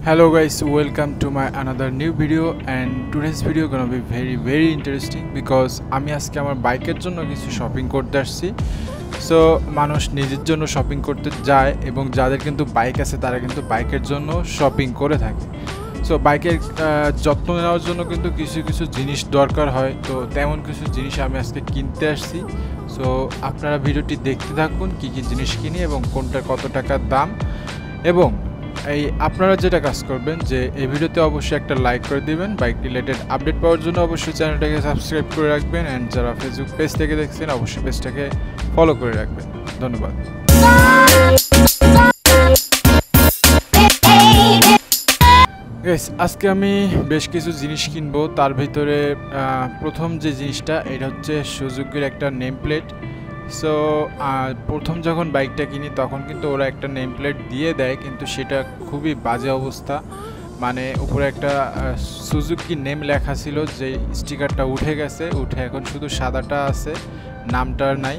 Hello guys, welcome to my another new video and today's video gonna be very interesting because আমি আজকে আমার বাইকের জন্য কিছু শপিং করতে আসছি। সো মানুষ নিজের জন্য শপিং করতে যায় এবং যাদের কিন্তু বাইক আছে তারা কিন্তু বাইকের জন্য শপিং করে থাকে। সো বাইকের যত্ন নেওয়ার জন্য কিন্তু কিছু জিনিস দরকার হয়, তো তেমন কিছু জিনিস আমি আজকে কিনতে আসছি। সো আপনারা ভিডিওটি দেখতে থাকুন কি জিনিস কিনি এবং কোনটার কত টাকার দাম, এবং আপনারা যেটা কাজ করবেন যে এই ভিডিওতে অবশ্যই একটা লাইক করে দিবেন। বাইক রিলেটেড আপডেট পাওয়ার জন্য অবশ্যই চ্যানেলটাকে সাবস্ক্রাইব করে রাখবেন, অ্যান্ড যারা ফেসবুক পেজ থেকে দেখছেন অবশ্যই পেজটাকে ফলো করে রাখবেন। ধন্যবাদ। আজকে আমি বেশ কিছু জিনিস কিনবো। তার ভিতরে প্রথম যে জিনিসটা এটা হচ্ছে সুজুকির একটা নেম প্লেট। সো প্রথম যখন বাইকটা কিনি তখন কিন্তু ওরা একটা নেম প্লেট দিয়ে দেয়, কিন্তু সেটা খুবই বাজে অবস্থা। মানে উপরে একটা সুজুকি নেম লেখা ছিল, যে স্টিকারটা উঠে গেছে, উঠে এখন শুধু সাদাটা আছে, নামটা নাই।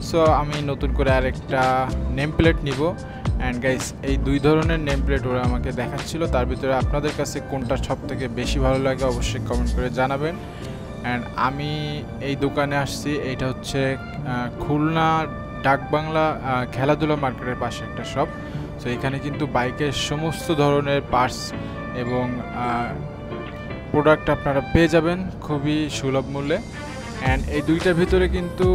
সো আমি নতুন করে আরেকটা নেম প্লেট নিব। অ্যান্ড গাইস, এই দুই ধরনের নেম প্লেট ওরা আমাকে দেখাচ্ছিল, তার ভিতরে আপনাদের কাছে কোনটা সব থেকে বেশি ভালো লাগে অবশ্যই কমেন্ট করে জানাবেন। অ্যান্ড আমি এই দোকানে আসছি, এইটা হচ্ছে খুলনা ডাকবাংলা খেলাধুলা মার্কেটের পাশে একটা শপ। সো এখানে কিন্তু বাইকের সমস্ত ধরনের পার্টস এবং প্রোডাক্ট আপনারা পেয়ে যাবেন খুবই সুলভ মূল্যে। অ্যান্ড এই দুইটার ভিতরে কিন্তু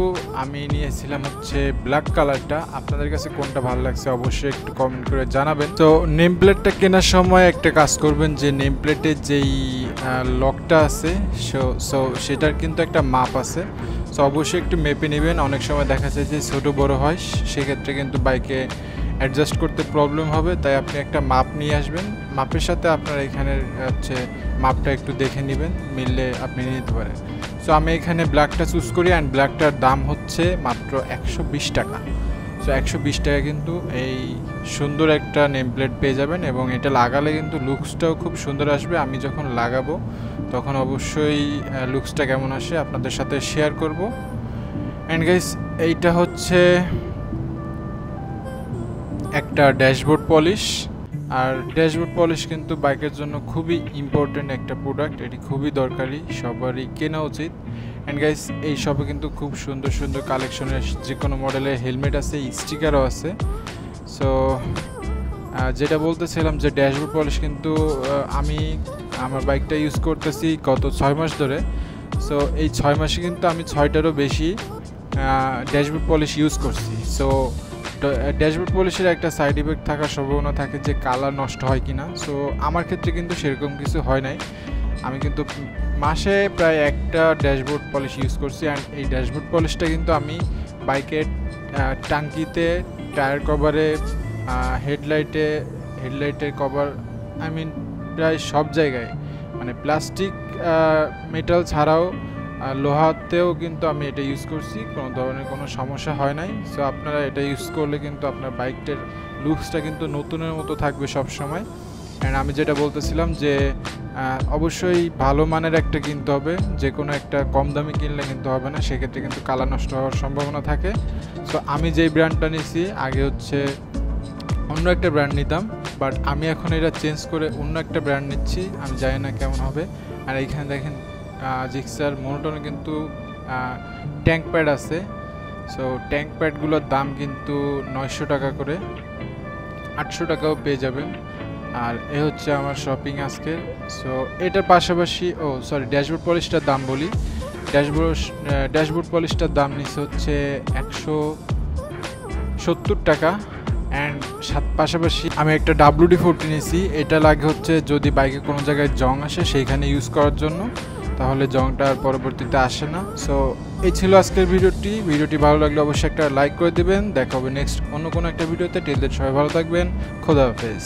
আমি নিয়েছিলাম হচ্ছে ব্ল্যাক কালারটা। আপনাদের কাছে কোনটা ভালো লাগছে অবশ্যই একটু কমেন্ট করে জানাবেন। তো নেম প্লেটটা কেনার সময় একটা কাজ করবেন, যে নেম প্লেটের যেই লকটা আছে সো সেটার কিন্তু একটা মাপ আছে। সো অবশ্যই একটু মেপে নেবেন। অনেক সময় দেখা যায় যে ছোটো বড়ো হয়, সেক্ষেত্রে কিন্তু বাইকে অ্যাডজাস্ট করতে প্রবলেম হবে, তাই আপনি একটা মাপ নিয়ে আসবেন। মাপের সাথে আপনার এখানের হচ্ছে মাপটা একটু দেখে নেবেন, মিললে আপনি নিতে পারেন। সো আমি এখানে ব্ল্যাকটা চুজ করি, অ্যান্ড ব্ল্যাকটার দাম হচ্ছে মাত্র 120 টাকা। সো 120 টাকা কিন্তু এই সুন্দর একটা নেম প্লেট পেয়ে যাবেন, এবং এটা লাগালে কিন্তু লুকসটাও খুব সুন্দর আসবে। আমি যখন লাগাবো তখন অবশ্যই লুকসটা কেমন আসে আপনাদের সাথে শেয়ার করব। অ্যান্ড গাইস, এইটা হচ্ছে একটা ড্যাশবোর্ড পলিশ। আর ড্যাশবোর্ড পলিশ কিন্তু বাইকের জন্য খুবই ইম্পর্টেন্ট একটা প্রোডাক্ট, এটি খুবই দরকারি, সবারই কেনা উচিত। অ্যান্ড গাইস, এই সবে কিন্তু খুব সুন্দর কালেকশনের যে কোনো মডেলের হেলমেট আছে, স্টিকারও আছে। সো যেটা বলতেছিলাম যে ড্যাশবোর্ড পলিশ কিন্তু আমি আমার বাইকটা ইউজ করতেছি গত 6 মাস ধরে। সো এই 6 মাসে কিন্তু আমি 6টারও বেশি ড্যাশবোর্ড পলিশ ইউজ করছি। সো ড্যাশবোর্ড পলিশের একটা সাইড ইফেক্ট থাকার সম্ভাবনা থাকে যে কালার নষ্ট হয় কিনা। সো আমার ক্ষেত্রে কিন্তু সেরকম কিছু হয় নাই। আমি কিন্তু মাসে প্রায় একটা ড্যাশবোর্ড পলিশ ইউজ করছি। অ্যান্ড এই ড্যাশবোর্ড পলিশটা কিন্তু আমি বাইকের টাঙ্কিতে, টায়ার কভারে, হেডলাইটের কভার, প্রায় সব জায়গায়, মানে প্লাস্টিক মেটাল ছাড়াও লোহাতেও কিন্তু আমি এটা ইউজ করছি, কোনো ধরনের কোনো সমস্যা হয় নাই। সো আপনারা এটা ইউজ করলে কিন্তু আপনার বাইকটার লুকসটা কিন্তু নতুনের মতো থাকবে সব সময়। অ্যান্ড আমি যেটা বলতেছিলাম যে অবশ্যই ভালো মানের একটা কিনতে হবে, যে কোনো একটা কম দামি কিনলে কিন্তু হবে না, সেক্ষেত্রে কিন্তু কালার নষ্ট হওয়ার সম্ভাবনা থাকে। সো আমি যেই ব্র্যান্ডটা নিয়েছি, আগে হচ্ছে অন্য একটা ব্র্যান্ড নিতাম, বাট আমি এখন এটা চেঞ্জ করে অন্য একটা ব্র্যান্ড নিচ্ছি। আমি জানি না কেমন হবে। আর এইখানে দেখেন জিক্সার মোনোটনে কিন্তু ট্যাঙ্ক প্যাড আছে। সো ট্যাঙ্ক প্যাডগুলোর দাম কিন্তু 900 টাকা করে, 800 টাকাও পেয়ে যাবেন। আর এ হচ্ছে আমার শপিং আজকে। সো এটার পাশাপাশি ড্যাশবোর্ড পলিশটার দাম বলি। ড্যাশবোর্ড পলিশটার দাম নিচ্ছে হচ্ছে 170 টাকা। অ্যান্ড পাশাপাশি আমি একটা WD-40 নিয়েছি। এটা লাগে হচ্ছে যদি বাইকে কোনো জায়গায় জং আসে সেইখানে ইউজ করার জন্য, তাহলে জংটা আর পরবর্তীতে আসে না। সো এই ছিল আজকের ভিডিওটি ভালো লাগলে অবশ্যই একটা লাইক করে দেবেন। দেখা হবে নেক্সট অন্য কোনো একটা ভিডিওতে। টিল দেন সবাই ভালো থাকবেন। খোদা হাফেজ।